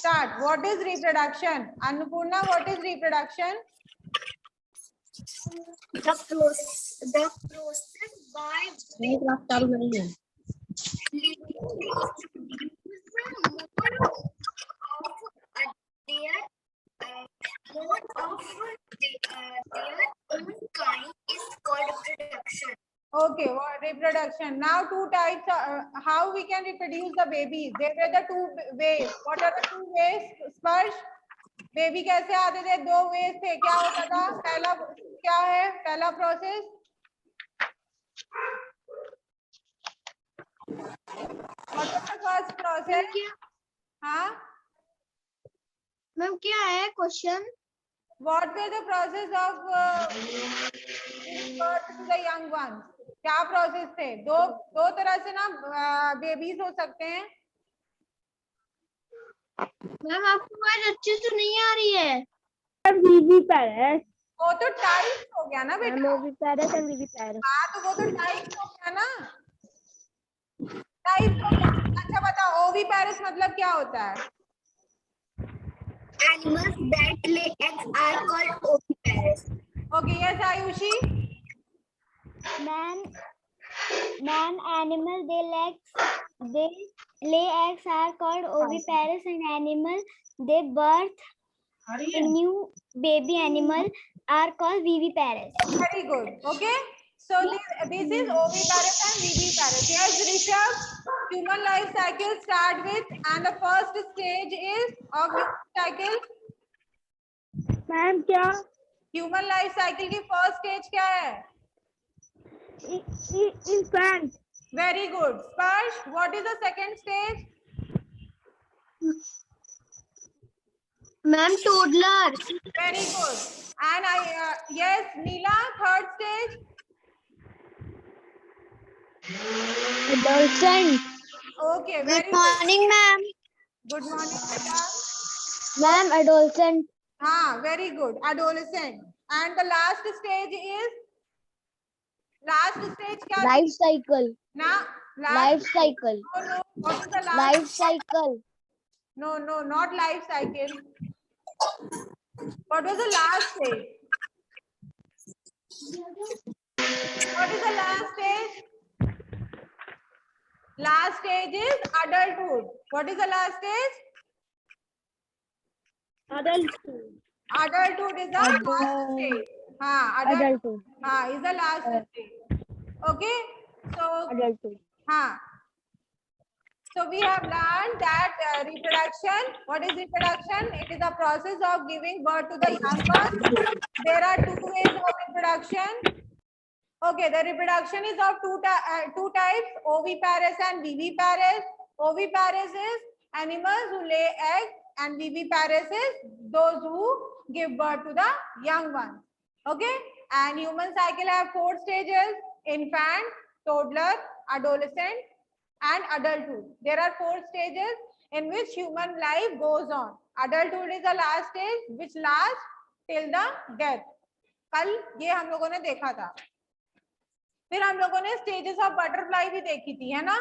Start. What is reproduction? Annapurna, what is reproduction? The process by which more of their own kind is called reproduction. Okay, what reproduction? Now two types. How we can reproduce the babies? There were the two ways. What are the two ways? Sparsh, baby कैसे आते थे? दो veg थे. क्या होता था? पहला क्या है? पहला process what was the first process? हाँ, मैम क्या है question? what were the process of giving birth to the young ones? क्या प्रोसेस थे? दो तरह से ना बेबीज हो सकते हैं. मैम आपको आवाज अच्छे से नहीं आ रही है. Viviparous. वो तो टाइप्स हो गया ना बेटा. Oviparous and viviparous. हाँ, तो वो तो टाइप्स हो गया ना. टाइप्स हो गया. अच्छा बताओ, ओविपेरस मतलब क्या होता है? Animals that lay eggs are called oviparous. Okay, yes, Ayushi. Man, animal they lay eggs are called oviparous, and animal they birth a new baby animal are called viviparous. Very good. Okay. So this is oviparous and viviparous. Yes, Rishabh. Human life cycle start with, and the first stage is of human cycle. Ma'am, क्या? Human life cycle की first stage क्या है? Infant. Very good. Sparsh, what is the second stage? Ma'am, toddler. Very good. And yes, Neela, third stage. Adolescent. Okay, very Good morning, ma'am. good morning, beta. Ma'am, adolescent. हाँ, very good. Adolescent. And the last stage is क्या? Life cycle. ना Life cycle. No. What is the last? Life cycle. No, not life cycle. What was the last stage? What is the last stage? Last stage is adulthood. What is the last stage? Adulthood. Adulthood is the last stage. हाँ, Adulthood. हाँ, is the last stage. Okay, so Adulthood. हाँ. So we have learned that reproduction. What is reproduction? It is a process of giving birth to the young ones. There are two ways of reproduction. Okay, the reproduction is of two types: oviparous and viviparous. Oviparous is animals who lay eggs, and viviparous is those who give birth to the young ones. Okay, and human cycle have 4 stages: infant, toddler, adolescent, and adulthood. There are 4 stages in which human life goes on. Adulthood is the last stage which lasts till the death. कल ये हम लोगों ने देखा था. फिर हम लोगों ने स्टेजेस ऑफ बटरफ्लाई भी देखी थी, है ना?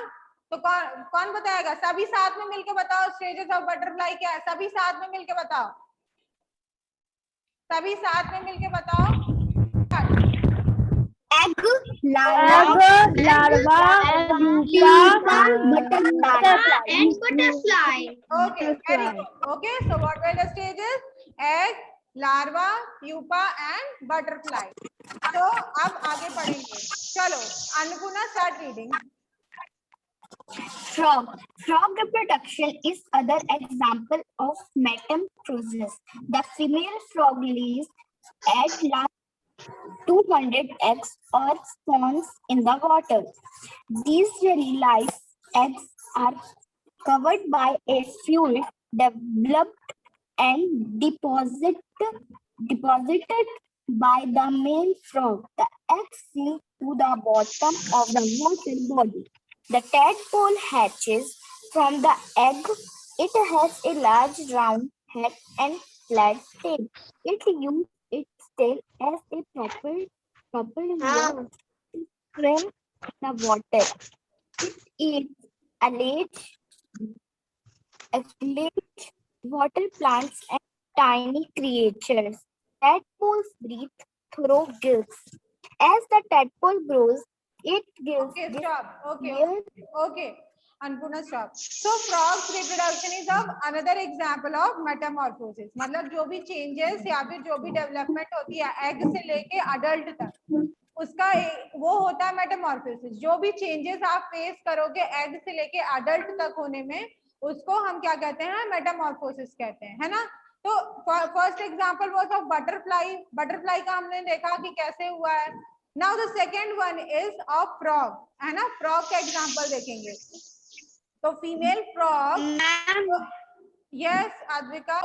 तो कौन बताएगा? सभी साथ में मिलके बताओ स्टेजेस ऑफ बटरफ्लाई क्या है. सभी साथ में मिलके बताओ. सभी साथ में मिलके बताओ. Egg, larva, butterfly, and butterfly. Okay, very good. Okay, so what were the stages? Egg, larva, pupa, and butterfly. तो अब आगे पढ़ेंगे. चलो, Annapurna, start reading. Frog reproduction is other example of metamorphosis. The female frog lays at last 200 eggs or spawns in the water. These jelly-like eggs are covered by a fluid developed and deposited by the male frog. The eggs sink to the bottom of the water body. The tadpole hatches from the egg. It has a large round head and flat tail. It uses its tail as a propellant to swim the water. It eats algae, water plants, and tiny creatures. Tadpoles breathe through gills. As the tadpole grows, it gives Okay, stop. Okay, Yes. okay. Anpurna, stop. So frogs reproduction is of another example of metamorphosis. मतलब जो भी changes या फिर जो भी development होती है egg से लेके adult तक, उसका वो होता है metamorphosis. जो भी changes आप face करोगे egg से लेके adult तक होने में, उसको हम क्या कहते हैं? metamorphosis कहते हैं, है ना? तो first example was of butterfly. Butterfly का हमने देखा कि कैसे हुआ है. Now the second one is of frog, है ना? फ्रॉग का एग्जांपल देखेंगे. तो फीमेल फ्रॉग, यस अद्विका,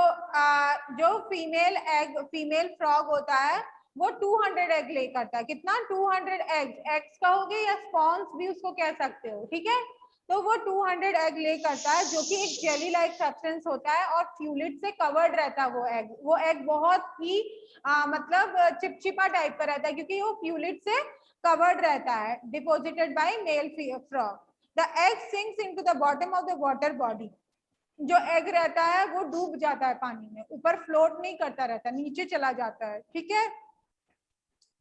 जो फीमेल फ्रॉग होता है वो 200 एग ले करता है. कितना? 200 एग्स कहोगे या स्पॉन्स भी उसको कह सकते हो, ठीक है? तो वो 200 एग ले करता है, जो कि एक जेली लाइक सब्सटेंस होता है और फ्लूइड से कवर्ड रहता है. वो एग बहुत ही मतलब चिपचिपा टाइप का रहता है, क्योंकि वो फ्लूइड से कवर्ड रहता है, deposited by male frog. The egg sinks into the bottom of the water body. जो एग रहता है वो डूब जाता है पानी में, ऊपर फ्लोट नहीं करता रहता, नीचे चला जाता है, ठीक है?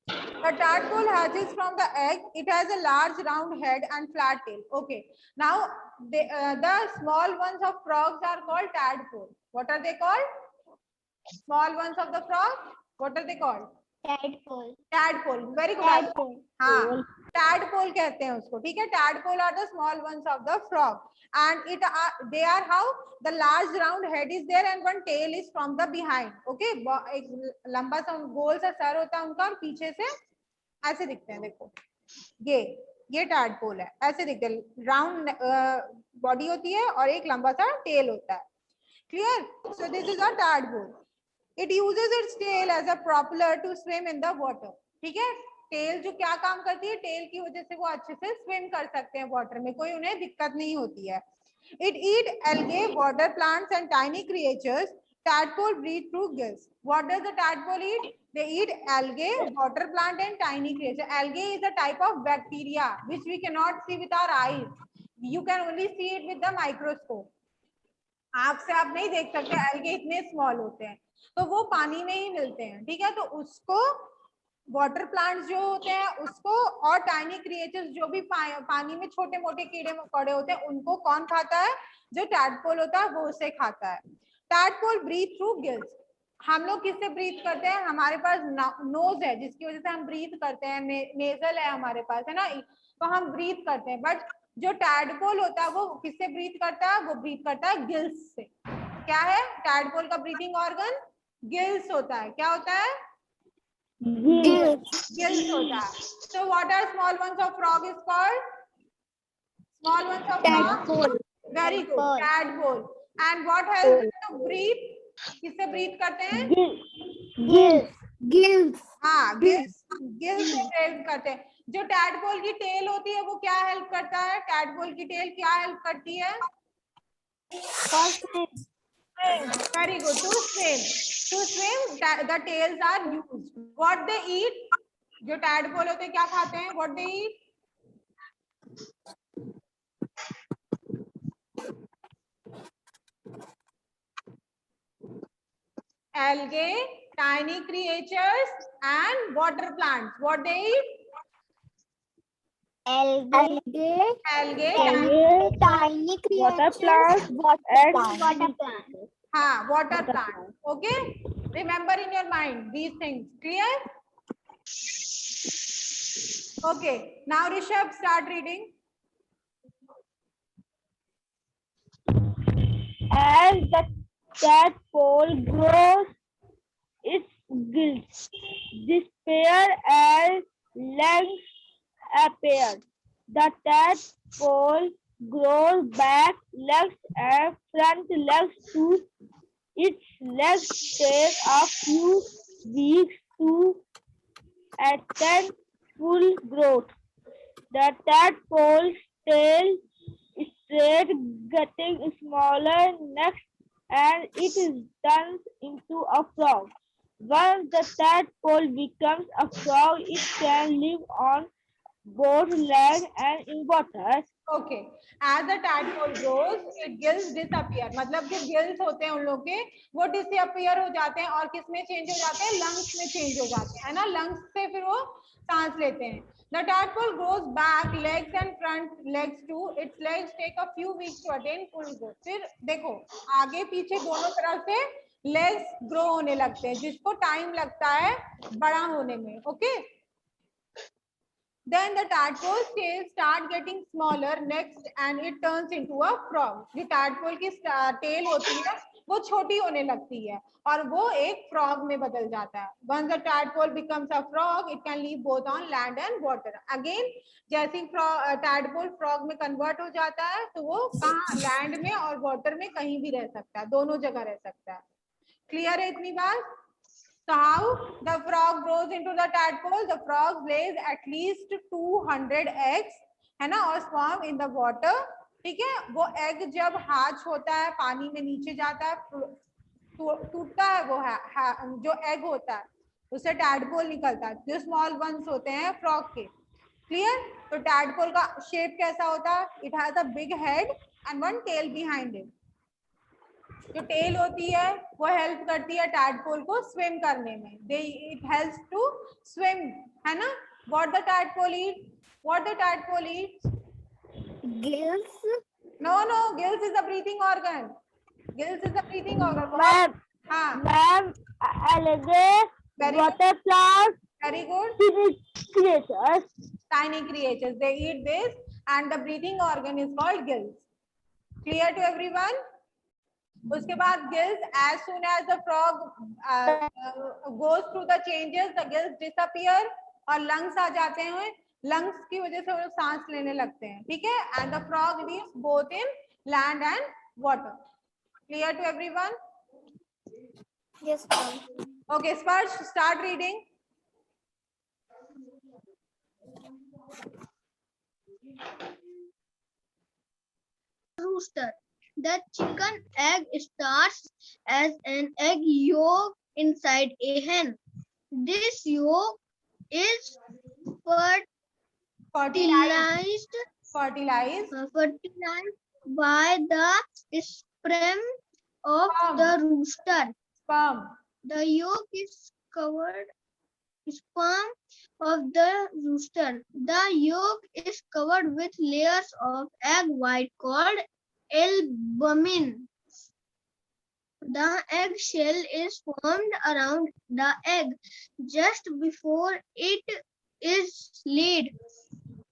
A tadpole hatches from the egg. It has a large round head and flat tail. Okay. Now, the small ones of frogs are called tadpole. What are they called? Small ones of the frog. What are they called? Tadpole. Tadpole. Very good. Tadpole. हाँ, tadpole कहते हैं उसको, ठीक है? Tadpole are the small ones of the frog, and they are how the large round head is there and one tail is from the behind. Okay, एक लंबा सा गोल सा सर होता है उनका और पीछे से ऐसे दिखते हैं. देखो ये tadpole है, ऐसे दिखते हैं. राउंड बॉडी होती है और एक लंबा सा टेल होता है. Clear? So this is a tadpole. It uses its tail as a propeller to swim in the water. ठीक है? टेल जो क्या काम करती है? टेल की वजह से वो अच्छे से स्विम कर सकते हैं वाटर में, कोई उन्हें दिक्कत नहीं होती है. It eat algae, water plants and tiny creatures. Tadpole breathe through gills. What does the tadpole eat? They eat algae, water plant and tiny creatures. Algae is a type of bacteria which we cannot see with our eyes. You can only see it with the microscope. आँख से आप नहीं देख सकते, algae इतने small होते हैं. तो वो पानी में ही मिलते हैं, ठीक है? तो उसको वाटर प्लांट्स जो होते हैं उसको, और टाइनी क्रिएचर्स जो भी पानी में छोटे मोटे कीड़े मकोड़े होते हैं, उनको कौन खाता है? जो टैडपोल होता है वो उसे खाता है. Tadpole breathe through gills. हम लोग किससे ब्रीथ करते हैं? हमारे पास नोज है जिसकी वजह से हम ब्रीथ करते हैं, नेजल है हमारे पास, है ना? तो हम ब्रीथ करते हैं. बट जो टैडपोल होता है वो किससे ब्रीथ करता है? वो ब्रीथ करता है गिल्स से. क्या है टैडपोल का ब्रीथिंग ऑर्गन? गिल्स होता है. क्या होता है? Gills होता है. So what are small ones of frog is called? Small ones of frog? Very good. Tadpole. And what helps them to breathe? किससे breathe करते हैं? Gills. हाँ, गिल्स से हेल्प करते हैं. जो टैडपोल की टेल होती है वो क्या हेल्प करता है? टैडपोल की टेल क्या हेल्प करती है? Very good. To swim, the tails are used. What they eat? जो tadpole होते हैं क्या खाते हैं? What they eat? Algae, tiny creatures, and water plants. What they eat? Algae. Tiny creatures. Water plant. हाँ, water plant. Okay. Remember in your mind these things. Clear? Okay. Now Rishabh, start reading. As the tadpole grows its gills, disappear as legs appear. The tadpole grows back legs and front legs to its legs take a few weeks to attain full growth. The tadpole's tail is straight, getting smaller next, and it is turned into a frog. Once the tadpole becomes a frog, it can live on both land and in water. Okay, as the tadpole grows it gills disappear, मतलब जो gills होते हैं उन लोग के वो disappear हो जाते हैं और किस में चेंज हो जाते हैं, लंग्स में चेंज हो जाते हैं, है ना, लंग्स से फिर वो सांस लेते हैं. The tadpole grows back legs and front legs too, its legs take a few weeks to attain full growth. फिर देखो आगे पीछे दोनों तरफ से लेग्स ग्रो होने लगते हैं जिसको टाइम लगता है बड़ा होने में. Okay, then the tadpole tail start getting smaller next and it turns into a frog. जो tadpole की tail होती है वो छोटी होने लगती है और वो एक frog में बदल जाता है. Once the tadpole becomes a frog, it can live both on land and water. Again, जैसे tadpole frog में convert हो जाता है तो वो कहाँ land में और water में कहीं भी रह सकता है, दोनों जगह रह सकता है. Clear है इतनी बात? So how the frog grows into the tadpole? The frog lays at least 200 eggs, है ना, और swarm in the water. ठीक है, वो egg जब hatch होता है पानी में नीचे जाता है टूटता है वो जो egg होता है उससे tadpole निकलता है जो small ones होते हैं frog के. Clear? तो tadpole का shape कैसा होता है? It has a big head and one tail behind it. जो टेल होती है वो हेल्प करती है टैडपोल को स्विम करने में. They it helps to swim, है ना. What the tadpole eat? What the tadpole eat? Gills. No no, gills is a breathing organ. Gills is a breathing organ. Ma'am हाँ, ma'am alligator, Very good. butterflies, very good. creatures. Tiny creatures, they eat this and the breathing organ is called gills. Clear to everyone? उसके बाद gills, as soon as the frog goes through the changes, the gills disappear और lungs आ जाते हैं. lungs की वजह से वो लोग सांस लेने लगते हैं. ठीक है, and the frog lives both in land and water. Clear to everyone? Yes, ma'am. Okay, Sparsh, start reading. Rooster. The chicken egg starts as an egg yolk inside a hen. This yolk is Fertilize. fertilized by the sperm of the rooster. Sperm. The yolk is covered sperm of the rooster. The yolk is covered with layers of egg white called albumin. The egg shell is formed around the egg just before it is laid.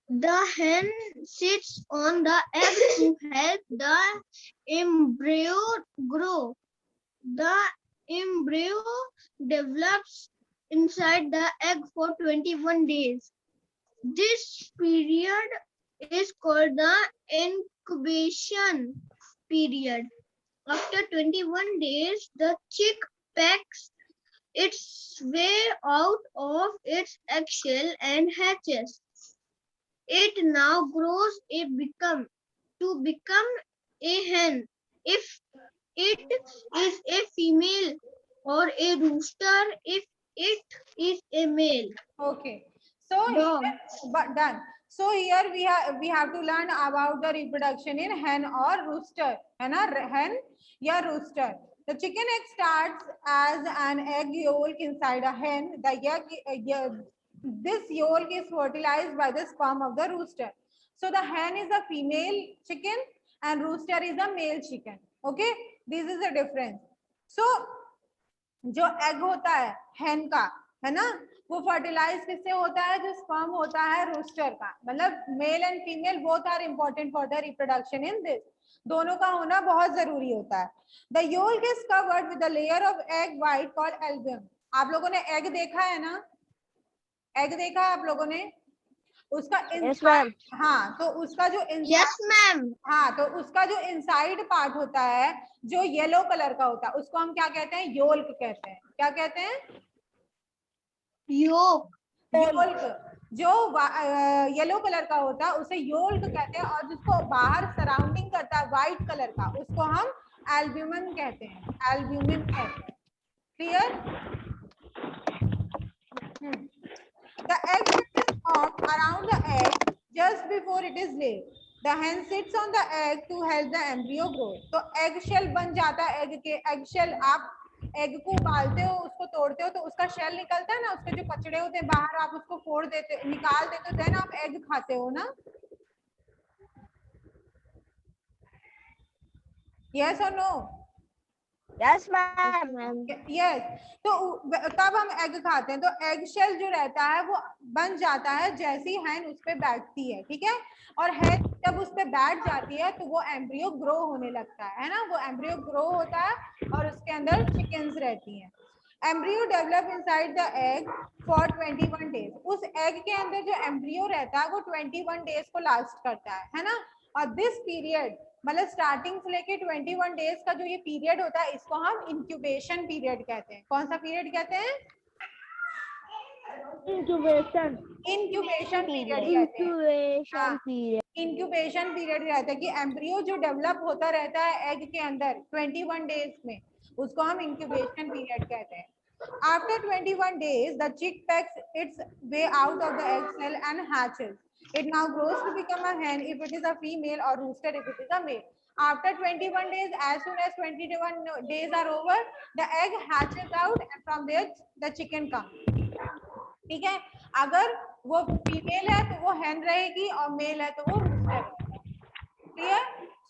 The hen sits on the egg to help the embryo grow. The embryo develops inside the egg for 21 days. This period is called the incubation period. After 21 days, the chick pecks its way out of its eggshell and hatches. It now grows to become a hen. If it is a female, or a rooster if it is a male. Okay, so here, but done. So here we have to learn about the reproduction in hen or rooster, है ना, hen या rooster. The chicken egg starts as an egg yolk inside a hen. This yolk is fertilized by the sperm of the rooster. So the hen is a female chicken and rooster is a male chicken. Okay, this is the difference. So जो egg होता है hen का, है ना, वो fertilise किससे होता है? जो स्पर्म होता है रूस्टर का. मतलब male and female both are important for the reproduction in this. दोनों का होना बहुत जरूरी होता है. The yolk is covered with a layer of egg white called albumin. आप लोगों ने एग देखा है ना? एग देखा है आप लोगों ने? उसका Yes, ma'am. हाँ, तो उसका जो Yes, ma'am. हाँ, तो उसका जो इनसाइड पार्ट होता है जो येलो कलर का होता है उसको हम क्या कहते हैं? योल्क कहते हैं. क्या कहते हैं? Yolk. योल्क. जो येलो कलर का होता है उसे योल्क कहते हैं और जिसको बाहर सराउंडिंग करता है व्हाइट कलर का उसको हम एल्ब्यूमिन कहते हैं. एल्ब्यूमिन कहते हैं. Clear? The egg is formed around the egg just before it is laid. The hen sits on the egg to help the embryo grow. तो egg shell बन जाता है egg के egg shell आप egg को उबालते हो उसको तोड़ते हो तो उसका shell निकलता है ना उसके जो कचड़े होते हैं बाहर आप उसको फोड़ देते निकाल देते हो then आप egg खाते हो ना yes or no Yes, ma'am. Yes तो तब हम एग खाते हैं तो एग शेल जो रहता है वो बन जाता है जैसे ही हैन उस पे बैठती है ठीक है और हैन जब उस पे बैठ जाती है तो वो एम्ब्रियो ग्रो होने लगता है ना वो एम्ब्रियो ग्रो होता है और उसके अंदर चिकन्स रहती हैं embryo develop inside the egg for 21 days उस एग के अंदर जो एम्ब्रियो रहता है वो 21 डेज को लास्ट करता है ना और दिस पीरियड मतलब स्टार्टिंग से लेके 21 डेज का जो ये पीरियड होता है इसको हम इंक्यूबेशन पीरियड कहते हैं कौन सा पीरियड कहते हैं Incubation. इंक्यूबेशन पीरियड कहते हैं Incubation period. इंक्यूबेशन पीरियड रहता है कि एम्ब्रियो जो डेवलप होता रहता है एग के अंदर 21 डेज में उसको हम इंक्यूबेशन पीरियड कहते हैं after 21 days the chick pecks its way out of the egg cell and hatches it now grows to become a hen if it is a female or rooster if it is a male after 21 days as soon as 21 days are over the egg hatches out and from there the chicken comes ठीक है अगर वो female है तो वो hen रहेगी और mail है तो वो rooster रहेगा clear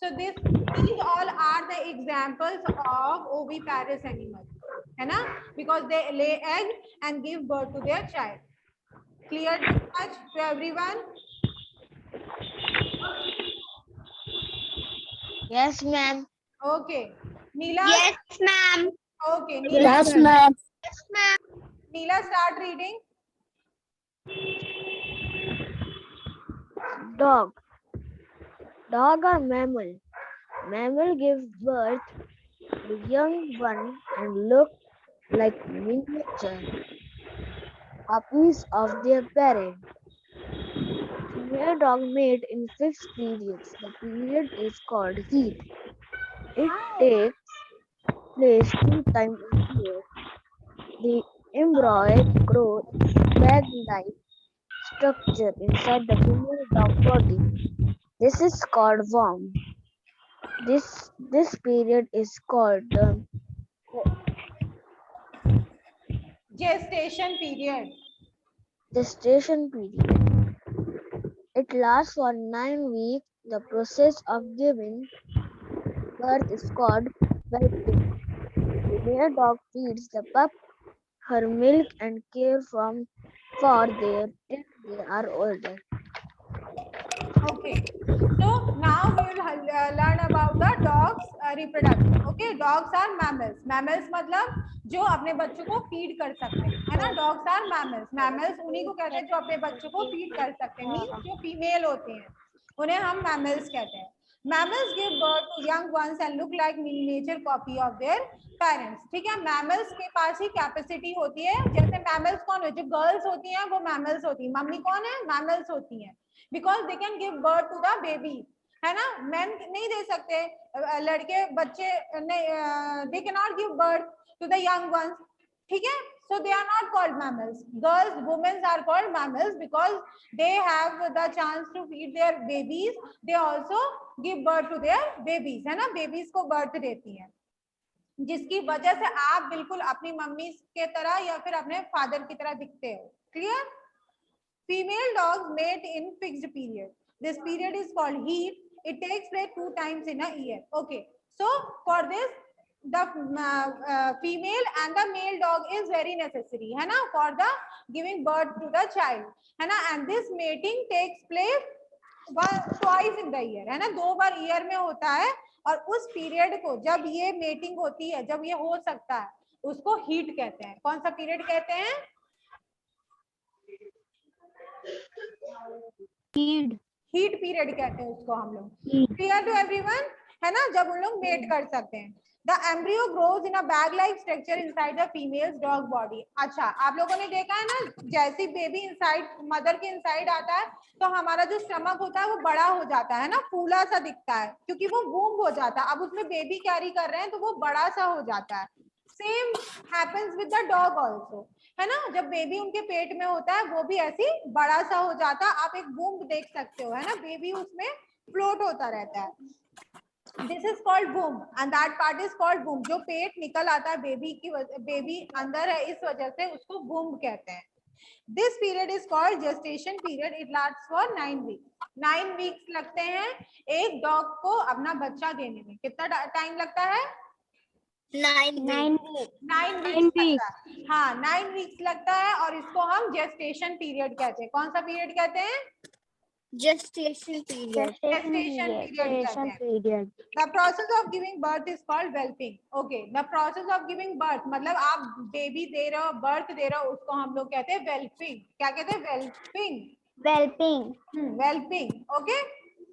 so these all are the examples of oviparous animals है ना because they lay egg and give birth to their child clear this much to everyone Yes, ma'am. okay Neela Yes, ma'am. okay Neela Yes, ma'am. Yes, ma'am. Neela start reading Dog. Dog are mammal. Mammal give birth to young one and look like miniature copies of their parent. Female dog mate in fixed periods. The period is called heat. It takes place 2 times a year. The embryo grows bag-like structure inside the female dog body. This is called worm. This period is called the gestation period gestation period. It lasts for 9 weeks. The process of giving birth is called whelping. The male dog feeds the pup her milk and care for their till they are older. okay so now we will learn about the dogs reproduction okay dogs are mammals मतलब जो अपने बच्चों को feed कर सकते हैं है ना dogs are mammals उन्हीं को कहते हैं जो अपने बच्चों को फीड कर सकते हैं मींस जो फीमेल होते हैं उन्हें हम mammals कहते हैं mammals give birth to young ones and look like miniature copy of their parents ठीक है mammals के पास ही कैपेसिटी होती है जैसे mammals कौन है जो गर्ल्स होती हैं वो mammals होती है मम्मी कौन है mammals होती हैं because they can give birth to the baby है ना मैन नहीं दे सकते लड़के बच्चे they cannot give birth to the young ones ठीक है so they are not called mammals girls women are called mammals because they have the chance to feed their babies they also give birth to their babies है ना babies को birth देती हैं जिसकी वजह से आप बिल्कुल अपनी मम्मी के तरह या फिर अपने फादर की तरह दिखते हो clear Female dogs mate in fixed period. This period is called heat. It takes place 2 times in a year. Okay. So for this, the female and the male dog is very necessary, है ना, for the giving birth to the child, है ना, and this mating takes place twice in the year, है ना, 2 बार year में होता है और उस पीरियड को जब ये मेटिंग होती है जब ये हो सकता है उसको हीट कहते हैं कौन सा पीरियड कहते हैं हीट पीरियड कहते हैं उसको हम लोग क्लियर टू एवरीवन है ना जब उन लोग मेट कर सकते हैं the embryo grows in a bag like structure inside the females dog body अच्छा आप लोगों ने देखा है ना जैसे बेबी इनसाइड मदर के इनसाइड आता है तो हमारा जो स्टमक होता है वो बड़ा हो जाता है ना फूला सा दिखता है क्योंकि वो बूम हो जाता है अब उसमें बेबी कैरी कर रहे हैं तो वो बड़ा सा हो जाता है same happens with the dog also है ना जब बेबी उनके पेट में होता है वो भी ऐसी बड़ा सा हो जाता है आप एक बूम देख सकते हो है ना बेबी उसमें फ्लोट होता रहता है. This is called boom and that part is called boom. जो पेट निकल आता है बेबी अंदर है इस वजह से उसको बूम कहते हैं. This period is called gestation period. It lasts for 9 weeks. 9 weeks लगते हैं एक डॉग को अपना बच्चा देने में. कितना टाइम लगता है? 9 9 9 वीक्स लगता है. हाँ 9 वीक्स लगता है और इसको हम जेस्टेशन पीरियड कहते हैं. कौन सा पीरियड कहते हैं? gestation period. Gestation period कहते हैं. period. The process of giving birth is called whelping. Okay, the process of giving birth मतलब आप बेबी दे रहे हो, बर्थ दे रहे हो, उसको हम लोग कहते हैं whelping. क्या कहते हैं? whelping. whelping. Whelping. Okay.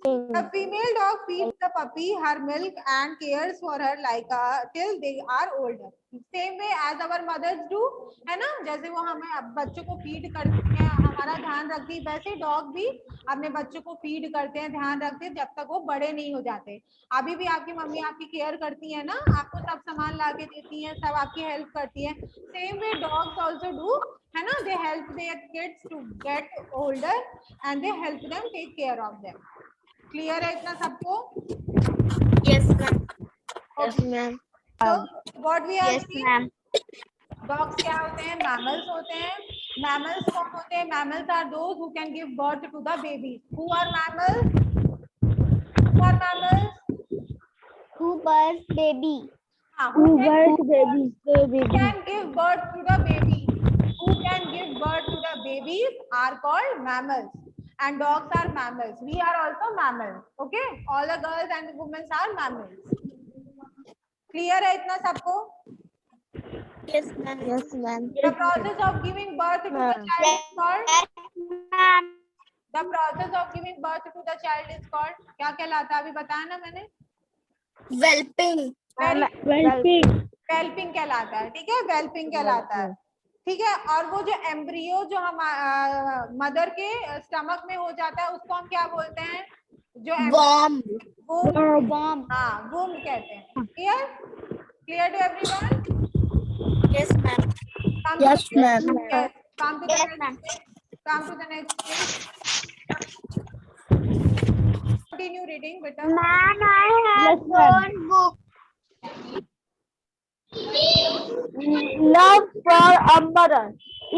The female dog feeds the puppy her milk and cares for her like till they are older. Same way as our mothers do, है ना? जैसे वो हमें बच्चों को फीड करती हैं, हमारा ध्यान रखती है, वैसे डॉग भी अपने बच्चों को फीड करते हैं, ध्यान रखते हैं जब तक वो बड़े नहीं हो जाते. अभी भी आपकी मम्मी आपकी केयर करती है ना, आपको सब सामान ला के देती हैं, सब आपकी हेल्प करती है. Same way dogs also do, है ना? They help their kids to get older and they help them take care of them. Clear है इतना सबको? Yes, ma'am. Yes, ma'am. So what we have Yes, seen, ma'am. Dogs क्या होते हैं? Mammals होते हैं. मैमल्स कौन होते हैं? Mammals are those who can give birth to the baby. Who are mammals? Who are mammals? Who births baby? Who baby? can give birth to the baby? Who can give birth to the babies are called mammals. And dogs are mammals. We are also mammals. Okay? All the girls and the women are mammals. Clear है इतना सबको? Yes, ma'am. Yes, ma'am. The process of giving birth to the child is called. Ma'am. The process of giving birth to the child is called. क्या कहलाता है? अभी बताया ना मैंने. Whelping. वेल्पिंग कहलाता है. ठीक है, वेल्पिंग कहलाता है. ठीक है. और वो जो एम्ब्रियो जो हम मदर के स्टमक में हो जाता है उसको हम क्या बोलते हैं? जो Worm. वॉर्म. हाँ वूम कहते हैं. Clear? Clear to everyone? Yes, ma'am. Yes, ma'am. Yes. Come to the Yes, ma'am. next. Come to the next page. Continue reading, beta. Ma'am, I have Yes, ma'am. one book. Love for a mother.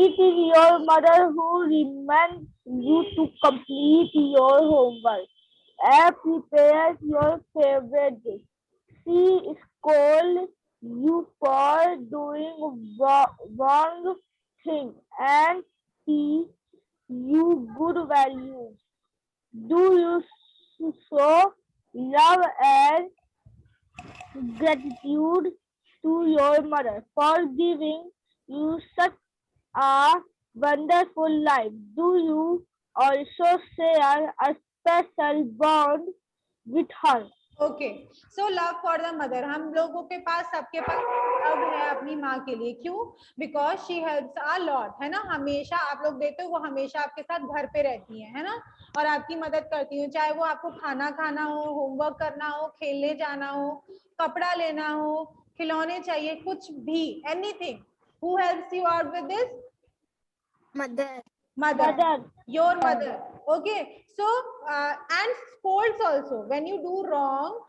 It is your mother who reminds you to complete your homework and prepares your favorite dish. She scolds you for doing wrong thing and teach you good values. Do you show love and gratitude to your mother for giving you such a wonderful life? Do you also share a special bond with her? Okay. So love for the mother. हम लोगों के पास सबके पास love है अपनी माँ के लिए. क्यों? Because she helps a lot. है ना? हमेशा आप लोग देखते हो वो हमेशा आपके साथ घर पे रहती है ना? और आपकी मदद करती है, चाहे वो आपको खाना खाना हो, होमवर्क करना हो, खेलने जाना हो, कपड़ा लेना हो, खिलौने चाहिए, कुछ भी, anything. Who helps you out with this? Mother. Mother. Your mother. Okay. So and scolds also. When you do wrong,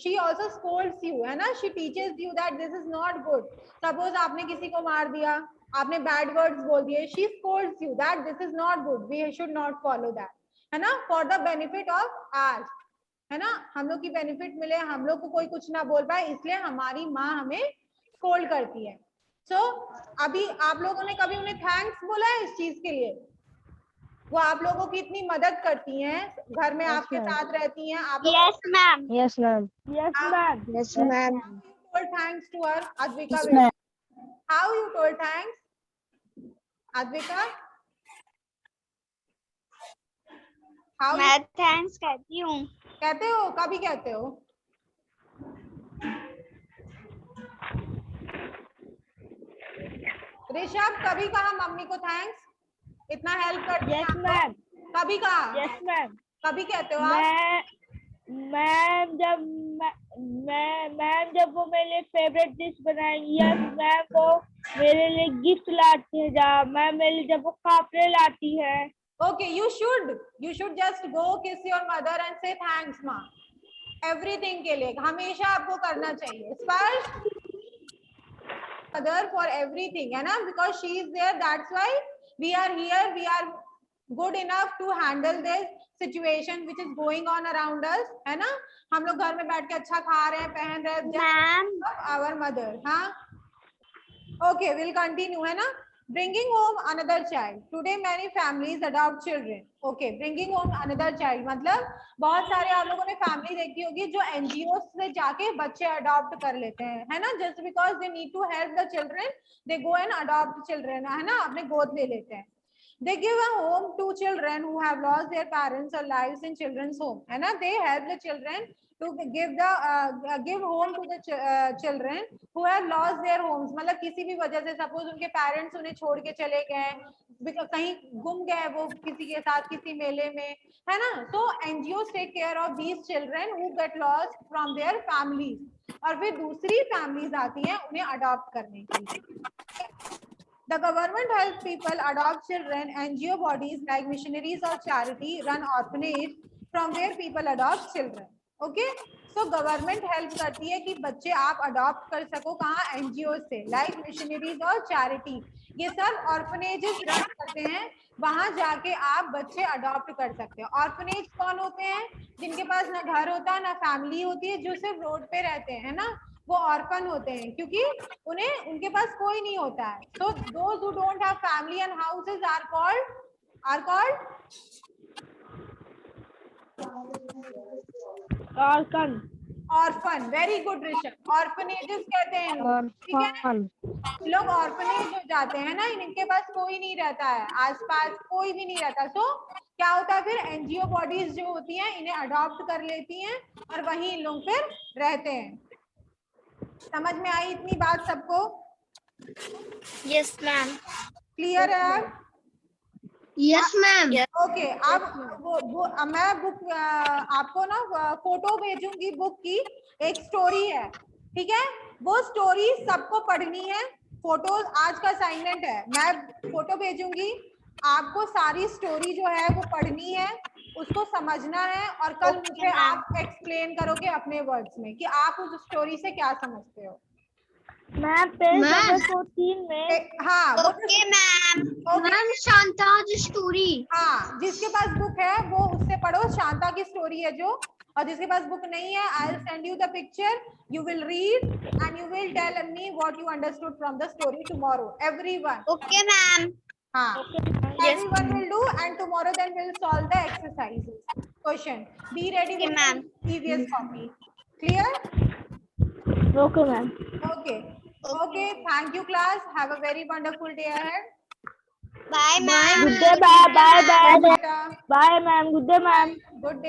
she also scolds you, है ना? She teaches you that this is not good. Suppose आपने किसी को मार दिया, आपने bad words बोल दिए, she scolds you that this is not good. We should not follow that. है ना? For the benefit of us. है ना? हम लोग की बेनिफिट मिले, हम लोग को कोई कुछ ना बोल पाए, इसलिए हमारी माँ हमें स्कोल्ड करती है. सो अभी आप लोगों ने कभी उन्हें थैंक्स बोला है इस चीज के लिए? वो आप लोगों की इतनी मदद करती हैं, घर में आपके साथ रहती हैं. आप Yes, ma'am. Yes, ma'am. Yes, ma'am. Yes, ma'am. told thanks to her, Advika. Yes, ma'am. How you told thanks, Advika? How you मैं थैंक्स कहती हूँ. कहते हो? कभी कहते हो? ऋषभ कभी कहा मम्मी को थैंक्स? इतना हेल्प करती है. Yes, ma'am. कभी कहा? Yes, ma'am. कभी कहते हो आप? मैम जब वो मेरे लिए फेवरेट डिश बनाएंगी या मैम वो मेरे लिए गिफ्ट लाती है, मैम मेरे लिए जब वो कपड़े लाती है, Okay, you should just go kiss your mother and say thanks, ma. Everything के लिए हमेशा आपको करना चाहिए. स्पर्श mother for everything, है ना? Because she is there. That's why we are here. We are good enough to handle this situation which is going on around us, है ना? हम लोग घर में बैठ के अच्छा खा रहे हैं, पहन रहे हैं. Ma'am. Our mother, हाँ? Okay, we'll continue, है ना? Bringing home another child. Today many families adopt children. Okay, bringing home another child मतलब बहुत सारे आप लोगों ने फैमिली देखी होगी जो NGOs से जाके बच्चे अडॉप्ट कर लेते हैं, है ना? Just because they need to help the children, they go and adopt children, है ना? अपने गोद ले लेते हैं. They give a home to children who have lost their parents or lives in children's home, है ना? They help the children to give home to the children who have lost their homes. मतलब किसी भी वजह से suppose उनके parents उन्हें छोड़ के चले गए, कहीं गुम गए वो किसी के साथ किसी मेले में, है ना? So NGOs take care of these children who get lost from their families. और फिर दूसरी families आती हैं उन्हें अडॉप्ट करने के लिए. The government helps people adopt children. NGO bodies like missionaries or charity run orphanage from where people adopt children. Okay, so government help करती है कि बच्चे आप अडॉप्ट कर सको कहाँ? NGO से, like missionaries और charity. ये सब orphanages रन करते हैं, वहां जाके आप बच्चे अडॉप्ट कर सकते हो. ऑर्फनेज कौन होते हैं? जिनके पास ना घर होता ना फैमिली होती है, जो सिर्फ रोड पे रहते हैं, है ना? वो ऑर्फन होते हैं क्योंकि उन्हें उनके पास कोई नहीं होता है. So those who don't have family and houses are called orphan. Very good, Rishabh. Orphanages कहते हैं लोग, ठीक है ना? लोग ऑर्फनेज हो जाते हैं ना, इनके पास कोई नहीं रहता है, आसपास कोई भी नहीं रहता. सो क्या होता है फिर? एनजीओ बॉडीज जो होती हैं इन्हें अडॉप्ट कर लेती हैं और वहीं इन लोग फिर रहते हैं. समझ में आई इतनी बात सबको? Yes, ma'am. क्लियर है? Yes, ma'am. ओके, अब वो मैं बुक आपको ना फोटो भेजूंगी बुक की. एक स्टोरी है, ठीक है? वो स्टोरी सबको पढ़नी है. फोटोज आज का असाइनमेंट है. मैं फोटो भेजूंगी आपको, सारी स्टोरी जो है वो पढ़नी है, उसको समझना है और कल मुझे आप एक्सप्लेन करोगे अपने वर्ड्स में कि आप उस स्टोरी से क्या समझते हो. मैम पेज नंबर 14 में. हाँ Okay, ma'am. Ma'am, शांता की स्टोरी. हाँ, जिसके पास बुक है वो उससे पढ़ो. शांता की स्टोरी है जो, और जिसके पास बुक नहीं है, I will send you the picture, you will read and you will tell me what you understood from the story tomorrow. Everyone. Okay, ma'am. हाँ, everyone will do and tomorrow then we'll solve the exercises. Question. Be ready with ma'am. previous copy. Clear? Okay, ma'am. Okay. Okay. Thank you, class. Have a very wonderful day ahead. Bye, ma'am. Good day, bye, bye, bye, Bye, beta. bye, ma'am. Good day, ma'am. Good day.